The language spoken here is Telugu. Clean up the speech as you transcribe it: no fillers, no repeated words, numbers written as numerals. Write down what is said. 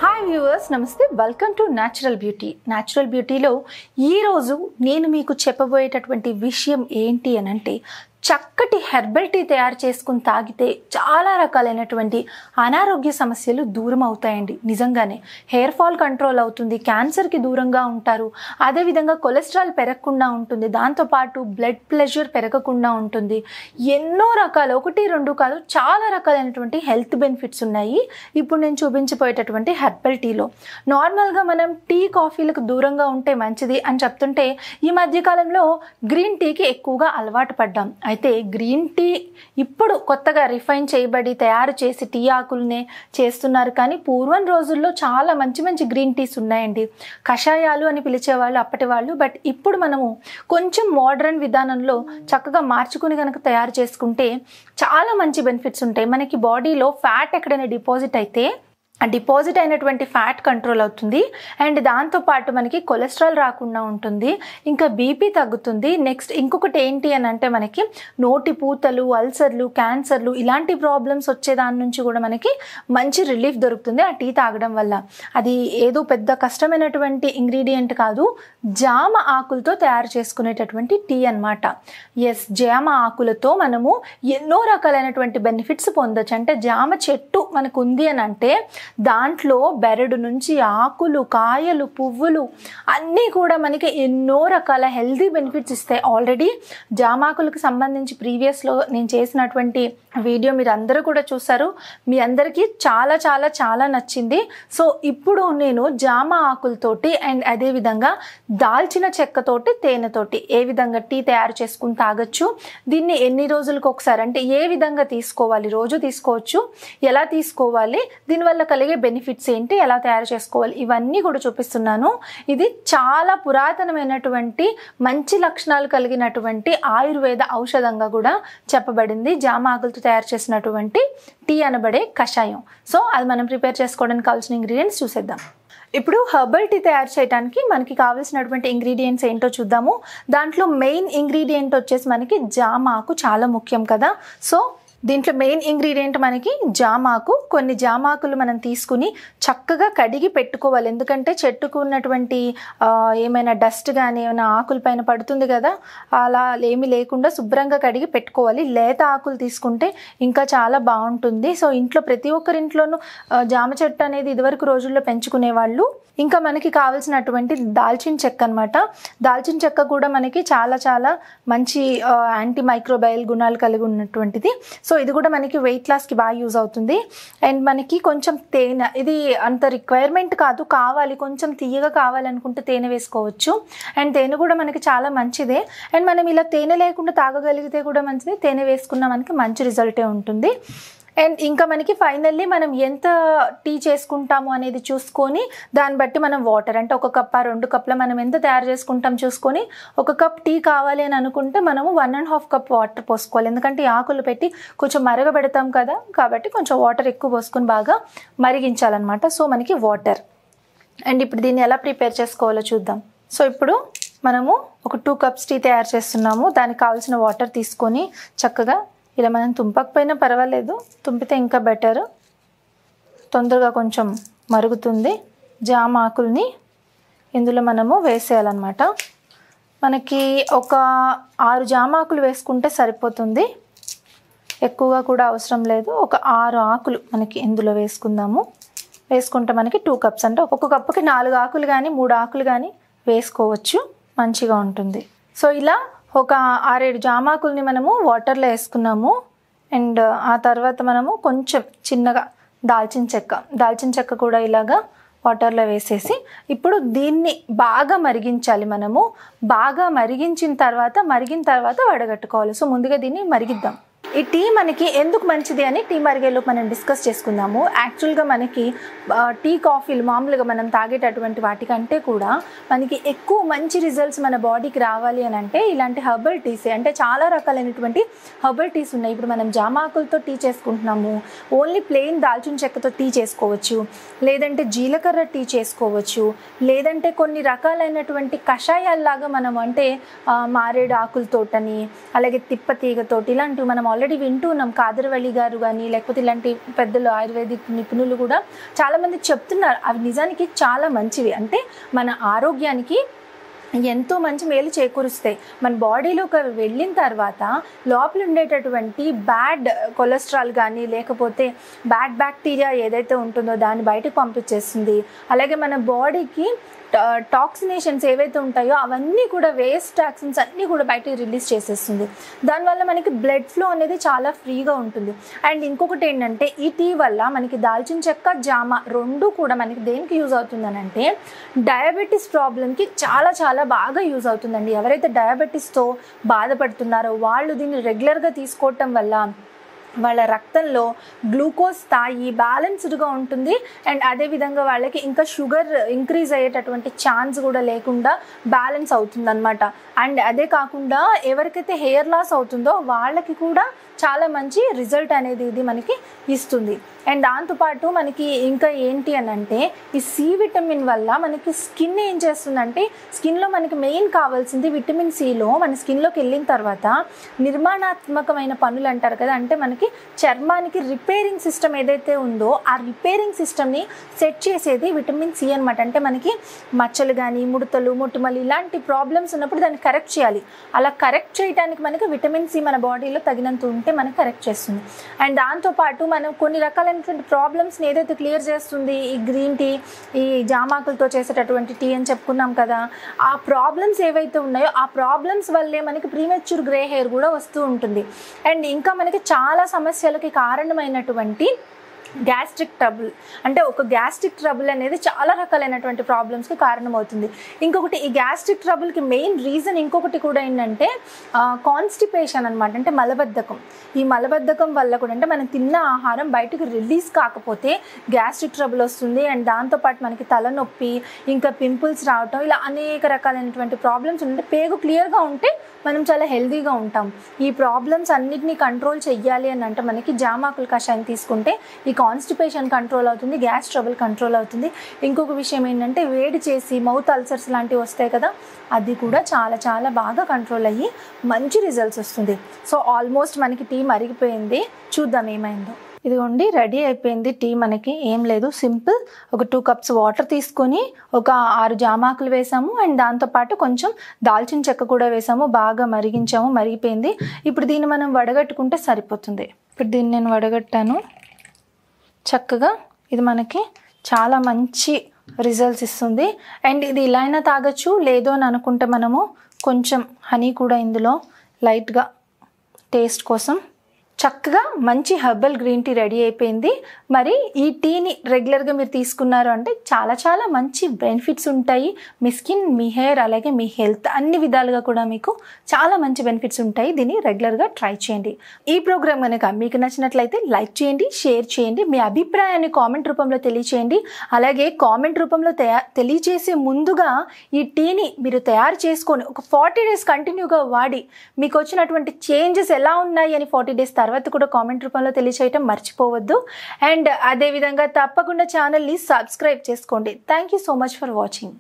హాయ్ వ్యూవర్స్, నమస్తే. Welcome to natural beauty. Natural బ్యూటీలో ఈరోజు నేను మీకు చెప్పబోయేటటువంటి విషయం ఏంటి అని అంటే, చక్కటి హెర్బల్ టీ తయారు చేసుకుని తాగితే చాలా రకాలైనటువంటి అనారోగ్య సమస్యలు దూరం అవుతాయండి. నిజంగానే హెయిర్ ఫాల్ కంట్రోల్ అవుతుంది, క్యాన్సర్కి దూరంగా ఉంటారు, అదేవిధంగా కొలెస్ట్రాల్ పెరగకుండా ఉంటుంది, దాంతోపాటు బ్లడ్ ప్రెషర్ పెరగకుండా ఉంటుంది. ఎన్నో రకాల, ఒకటి రెండు కాదు, చాలా రకాలైనటువంటి హెల్త్ బెనిఫిట్స్ ఉన్నాయి ఇప్పుడు నేను చూపించబోయేటటువంటి హెర్బల్ టీలో. నార్మల్గా మనం టీ కాఫీలకు దూరంగా ఉంటే మంచిది అని చెప్తుంటే, ఈ మధ్యకాలంలో గ్రీన్ టీకి ఎక్కువగా అలవాటు పడ్డాం. అయితే గ్రీన్ టీ ఇప్పుడు కొత్తగా రిఫైన్ చేయబడి తయారు చేసి టీ ఆకులనే చేస్తున్నారు. కానీ పూర్వం రోజుల్లో చాలా మంచి మంచి గ్రీన్ టీస్ ఉన్నాయండి. కషాయాలు అని పిలిచేవాళ్ళు అప్పటి వాళ్ళు. బట్ ఇప్పుడు మనము కొంచెం మోడర్న్ విధానంలో చక్కగా మార్చుకుని కనుక తయారు చేసుకుంటే చాలా మంచి బెనిఫిట్స్ ఉంటాయి. మనకి బాడీలో ఫ్యాట్ ఎక్కడైనా డిపాజిట్ అయితే ఆ డిపాజిట్ అయినటువంటి ఫ్యాట్ కంట్రోల్ అవుతుంది. అండ్ దాంతోపాటు మనకి కొలెస్ట్రాల్ రాకుండా ఉంటుంది, ఇంకా బీపీ తగ్గుతుంది. నెక్స్ట్ ఇంకొకటి ఏంటి అని అంటే, మనకి నోటి పూతలు, అల్సర్లు, క్యాన్సర్లు ఇలాంటి ప్రాబ్లమ్స్ వచ్చే దాని నుంచి కూడా మనకి మంచి రిలీఫ్ దొరుకుతుంది ఆ టీ తాగడం వల్ల. అది ఏదో పెద్ద కష్టమైనటువంటి ఇంగ్రీడియంట్ కాదు, జామ ఆకులతో తయారు చేసుకునేటటువంటి టీ అనమాట. ఎస్, జామ ఆకులతో మనము ఎన్నో రకాలైనటువంటి బెనిఫిట్స్ పొందొచ్చు. అంటే జామ చెట్టు మనకు ఉంది అని అంటే దాంట్లో బెరడు నుంచి ఆకులు, కాయలు, పువ్వులు అన్నీ కూడా మనకి ఎన్నో రకాల హెల్తీ బెనిఫిట్స్ ఇస్తాయి. ఆల్రెడీ జామాకులకు సంబంధించి ప్రీవియస్లో నేను చేసినటువంటి వీడియో మీరు అందరూ కూడా చూసారు. మీ అందరికీ చాలా చాలా చాలా నచ్చింది. సో ఇప్పుడు నేను జామ ఆకులతోటి అండ్ అదేవిధంగా దాల్చిన చెక్కతోటి, తేనెతోటి ఏ విధంగా టీ తయారు చేసుకుని తాగొచ్చు, దీన్ని ఎన్ని రోజులకు ఒకసారి అంటే ఏ విధంగా తీసుకోవాలి, రోజు తీసుకోవచ్చు, ఎలా తీసుకోవాలి, దీనివల్ల కలిగే బెనిఫిట్స్ ఏంటి, ఎలా తయారు చేసుకోవాలి, ఇవన్నీ కూడా చూపిస్తున్నాను. ఇది చాలా పురాతనమైనటువంటి మంచి లక్షణాలు కలిగినటువంటి ఆయుర్వేద ఔషధంగా కూడా చెప్పబడింది. జామ ఆకులతో తయారు చేసినటువంటి టీ అనబడే కషాయం. సో అది మనం ప్రిపేర్ చేసుకోవడానికి కావాల్సిన ఇంగ్రీడియంట్స్ చూసేద్దాం. ఇప్పుడు హెర్బల్ టీ తయారు చేయడానికి మనకి కావాల్సినటువంటి ఇంగ్రీడియంట్స్ ఏంటో చూద్దాము. దాంట్లో మెయిన్ ఇంగ్రీడియంట్ వచ్చేసి మనకి జామ ఆకు చాలా ముఖ్యం కదా. సో దీంట్లో మెయిన్ ఇంగ్రీడియంట్ మనకి జామాకు. కొన్ని జామాకులు మనం తీసుకుని చక్కగా కడిగి పెట్టుకోవాలి. ఎందుకంటే చెట్టుకు ఉన్నటువంటి ఏమైనా డస్ట్ కానీ ఏమైనా ఆకుల పైన పడుతుంది కదా, అలా ఏమీ లేకుండా శుభ్రంగా కడిగి పెట్టుకోవాలి. లేత ఆకులు తీసుకుంటే ఇంకా చాలా బాగుంటుంది. సో ఇంట్లో ప్రతి ఒక్కరింట్లోనూ జామ చెట్టు అనేది ఇదివరకు రోజుల్లో పెంచుకునేవాళ్ళు. ఇంకా మనకి కావాల్సినటువంటి దాల్చిన చెక్క అనమాట. దాల్చిన చెక్క కూడా మనకి చాలా చాలా మంచి యాంటీ మైక్రోబయల్ గుణాలు కలిగి ఉన్నటువంటిది. సో ఇది కూడా మనకి వెయిట్ లాస్కి బాగా యూజ్ అవుతుంది. అండ్ మనకి కొంచెం తేనె, ఇది అంత రిక్వైర్మెంట్ కాదు, కావాలి కొంచెం తీయగా కావాలనుకుంటే తేనె వేసుకోవచ్చు. అండ్ తేనె కూడా మనకి చాలా మంచిదే. అండ్ మనం ఇలా తేనె లేకుండా తాగగలిగితే కూడా మంచిది, తేనె వేసుకున్నా మనకి మంచి రిజల్టే ఉంటుంది. అండ్ ఇంకా మనకి ఫైనల్లీ మనం ఎంత టీ చేసుకుంటాము అనేది చూసుకొని దాన్ని బట్టి మనం వాటర్, అంటే 1 కప్ 2 కప్ల మనం ఎంత తయారు చేసుకుంటాం చూసుకొని 1 కప్ టీ కావాలి అని అనుకుంటే మనము 1.5 కప్ వాటర్ పోసుకోవాలి. ఎందుకంటే ఈ ఆకులు పెట్టి కొంచెం మరగబెడతాం కదా, కాబట్టి కొంచెం వాటర్ ఎక్కువ పోసుకొని బాగా మరిగించాలన్నమాట. సో మనకి వాటర్. అండ్ ఇప్పుడు దీన్ని ఎలా ప్రిపేర్ చేసుకోవాలో చూద్దాం. సో ఇప్పుడు మనము ఒక 2 కప్స్ టీ తయారు చేస్తున్నాము. దానికి కావాల్సిన వాటర్ తీసుకొని చక్కగా ఇలా మనం తుంపకపోయినా పర్వాలేదు, తుంపితే ఇంకా బెటర్, తొందరగా కొంచెం మరుగుతుంది. జామ ఆకుల్ని ఇందులో మనము వేసేయాలన్నమాట. మనకి ఒక 6 జామ ఆకులు వేసుకుంటే సరిపోతుంది, ఎక్కువగా కూడా అవసరం లేదు. ఒక 6 ఆకులు మనకి ఇందులో వేసుకుందాము. వేసుకుంటే మనకి 2 కప్స్ అంటే ఒక్కొక్క కప్పుకి 4 ఆకులు కానీ 3 ఆకులు కానీ వేసుకోవచ్చు, మంచిగా ఉంటుంది. సో ఇలా ఒక 6-7 జామాకుల్ని మనము వాటర్లో వేసుకున్నాము. అండ్ ఆ తర్వాత మనము కొంచెం చిన్నగా దాల్చిన చెక్క కూడా ఇలాగా వాటర్లో వేసేసి ఇప్పుడు దీన్ని బాగా మరిగించాలి. మనము బాగా మరిగిన తర్వాత వడగట్టుకోవాలి. సో ముందుగా దీన్ని మరిగిద్దాం. ఈ టీ మనకి ఎందుకు మంచిది అని టీ మరిగేలోపు మనం డిస్కస్ చేసుకుందాము. యాక్చువల్గా మనకి టీ కాఫీలు మామూలుగా మనం తాగేటటువంటి వాటికంటే కూడా మనకి ఎక్కువ మంచి రిజల్ట్స్ మన బాడీకి రావాలి అని అంటే ఇలాంటి హెర్బల్ టీస్, అంటే చాలా రకాలైనటువంటి హెర్బల్ టీస్ ఉన్నాయి. ఇప్పుడు మనం జామాకులతో టీ చేసుకుంటున్నాము, ఓన్లీ ప్లెయిన్ దాల్చిన చెక్కతో టీ చేసుకోవచ్చు, లేదంటే జీలకర్ర టీ చేసుకోవచ్చు, లేదంటే కొన్ని రకాలైనటువంటి కషాయాల్లాగా మనం అంటే మారేడు ఆకులతోటని, అలాగే తిప్పతీగతోటి ఇలాంటివి మనం ఆల్రెడీ వింటూ ఉన్నాం, కాదరవల్లి గారు కానీ లేకపోతే ఇలాంటి పెద్దలు ఆయుర్వేదిక్ నిపుణులు కూడా చాలామంది చెప్తున్నారు. అవి నిజానికి చాలా మంచివి, అంటే మన ఆరోగ్యానికి ఎంతో మంచి మేలు చేకూరుస్తాయి. మన బాడీలోకి అవి వెళ్ళిన తర్వాత లోపల ఉండేటటువంటి బ్యాడ్ కొలెస్ట్రాల్ కానీ లేకపోతే బ్యాడ్ బ్యాక్టీరియా ఏదైతే ఉంటుందో దాన్ని బయటకు పంపించేస్తుంది. అలాగే మన బాడీకి టాక్సినేషన్స్ ఏవైతే ఉంటాయో అవన్నీ కూడా, వేస్ట్ టాక్సిన్స్ అన్నీ కూడా బయటకు రిలీజ్ చేసేస్తుంది. దానివల్ల మనకి బ్లడ్ ఫ్లో అనేది చాలా ఫ్రీగా ఉంటుంది. అండ్ ఇంకొకటి ఏంటంటే ఈ టీ వల్ల మనకి దాల్చిన చెక్క, జామ రెండు కూడా మనకి దేనికి యూజ్ అవుతుందని అంటే డయాబెటీస్ ప్రాబ్లంకి చాలా చాలా బాగా యూజ్ అవుతుందండి. ఎవరైతే డయాబెటీస్తో బాధపడుతున్నారో వాళ్ళు దీన్ని రెగ్యులర్గా తీసుకోవటం వల్ల వాళ్ళ రక్తంలో గ్లూకోజ్ స్థాయి బ్యాలెన్స్డ్గా ఉంటుంది. అండ్ అదేవిధంగా వాళ్ళకి ఇంకా షుగర్ ఇంక్రీజ్ అయ్యేటటువంటి ఛాన్స్ కూడా లేకుండా బ్యాలెన్స్ అవుతుందన్నమాట. అండ్ అదే కాకుండా ఎవరికైతే హెయిర్ లాస్ అవుతుందో వాళ్ళకి కూడా చాలా మంచి రిజల్ట్ అనేది ఇది మనకి ఇస్తుంది. అండ్ దాంతోపాటు మనకి ఇంకా ఏంటి అని అంటే ఈ సి విటమిన్ వల్ల మనకి స్కిన్ ఏం చేస్తుందంటే, స్కిన్లో మనకి మెయిన్ కావాల్సింది విటమిన్ సిలో మన స్కిన్లోకి వెళ్ళిన తర్వాత నిర్మాణాత్మకమైన పనులు అంటారు కదా, అంటే మనకి చర్మానికి రిపేరింగ్ సిస్టమ్ ఏదైతే ఉందో ఆ రిపేరింగ్ సిస్టమ్ని సెట్ చేసేది విటమిన్ సి అనమాట. అంటే మనకి మచ్చలు కానీ ముడతలు మొటిమలు ఇలాంటి ప్రాబ్లమ్స్ ఉన్నప్పుడు దాన్ని కరెక్ట్ చేయాలి. అలా కరెక్ట్ చేయడానికి మనకి విటమిన్ సి మన బాడీలో తగినంత ఉంటే మనకు కరెక్ట్ చేస్తుంది. అండ్ దాంతోపాటు మనం కొన్ని రకాలైనటువంటి ప్రాబ్లమ్స్ని ఏదైతే క్లియర్ చేస్తుంది ఈ గ్రీన్ టీ, ఈ జామాకులతో చేసేటటువంటి టీ అని చెప్పుకున్నాం కదా, ఆ ప్రాబ్లమ్స్ ఏవైతే ఉన్నాయో ఆ ప్రాబ్లమ్స్ వల్లే మనకి ప్రీమెచ్యూర్ గ్రే హెయిర్ కూడా వస్తూ ఉంటుంది. అండ్ ఇంకా మనకి చాలా సమస్యలకి కారణమైనటువంటి గ్యాస్ట్రిక్ ట్రబుల్, అంటే ఒక గ్యాస్ట్రిక్ ట్రబుల్ అనేది చాలా రకాలైనటువంటి ప్రాబ్లమ్స్కి కారణమవుతుంది. ఇంకొకటి ఈ గ్యాస్ట్రిక్ ట్రబుల్కి మెయిన్ రీజన్ ఇంకొకటి కూడా ఏంటంటే కాన్స్టిపేషన్ అనమాట, అంటే మలబద్ధకం. ఈ మలబద్ధకం వల్ల కూడా అంటే మనం తిన్న ఆహారం బయటకు రిలీజ్ కాకపోతే గ్యాస్ట్రిక్ ట్రబుల్ వస్తుంది. అండ్ దాంతోపాటు మనకి తలనొప్పి, ఇంకా పింపుల్స్ రావటం, ఇలా అనేక రకాలైనటువంటి ప్రాబ్లమ్స్ ఉంటే పేగు క్లియర్గా ఉంటే మనం చాలా హెల్తీగా ఉంటాం. ఈ ప్రాబ్లమ్స్ అన్నిటినీ కంట్రోల్ చెయ్యాలి అని అంటే మనకి జామాకుల కషాయం తీసుకుంటే ఈ కాన్స్టిపేషన్ కంట్రోల్ అవుతుంది, గ్యాస్ ట్రబుల్ కంట్రోల్ అవుతుంది. ఇంకొక విషయం ఏంటంటే వేడి చేసి మౌత్ అల్సర్స్ లాంటివి వస్తాయి కదా, అది కూడా చాలా చాలా బాగా కంట్రోల్ అయ్యి మంచి రిజల్ట్స్ వస్తుంది. సో ఆల్మోస్ట్ మనకి టీ మరిగిపోయింది, చూద్దాం ఏమైందో. ఇదిగోండి రెడీ అయిపోయింది టీ. మనకి ఏం లేదు, సింపుల్ ఒక 2 కప్స్ వాటర్ తీసుకొని ఒక 6 జామాకులు వేసాము. అండ్ దాంతోపాటు కొంచెం దాల్చిన చెక్క కూడా వేసాము, బాగా మరిగించాము, మరిగిపోయింది. ఇప్పుడు దీన్ని మనం వడగట్టుకుంటే సరిపోతుంది. ఇప్పుడు దీన్ని నేను వడగట్టాను చక్కగా. ఇది మనకి చాలా మంచి రిజల్ట్స్ ఇస్తుంది. అండ్ ఇది ఇలా అయినా తాగొచ్చు, లేదు అని అనుకుంటే మనము కొంచెం హనీ కూడా ఇందులో లైట్గా టేస్ట్ కోసం. చక్కగా మంచి హెర్బల్ గ్రీన్ టీ రెడీ అయిపోయింది. మరి ఈ టీని రెగ్యులర్గా మీరు తీసుకున్నారు అంటే చాలా చాలా మంచి బెనిఫిట్స్ ఉంటాయి. మీ స్కిన్, మీ హెయిర్, అలాగే మీ హెల్త్ అన్ని విధాలుగా కూడా మీకు చాలా మంచి బెనిఫిట్స్ ఉంటాయి. దీన్ని రెగ్యులర్గా ట్రై చేయండి. ఈ ప్రోగ్రామ్ కనుక మీకు నచ్చినట్లయితే లైక్ చేయండి, షేర్ చేయండి, మీ అభిప్రాయాన్ని కామెంట్ రూపంలో తెలియచేయండి. అలాగే కామెంట్ రూపంలో తెలియచేసే ముందుగా ఈ టీని మీరు తయారు చేసుకొని ఒక 40 days కంటిన్యూగా వాడి మీకు వచ్చినటువంటి చేంజెస్ ఎలా ఉన్నాయి అని 40 days తర్వాత కూడా కామెంట్ రూపంలో తెలియచేయటం మర్చిపోవద్దు. అండ్ అదేవిధంగా తప్పకుండా ఛానల్ని సబ్స్క్రైబ్ చేసుకోండి. Thank you so much for watching.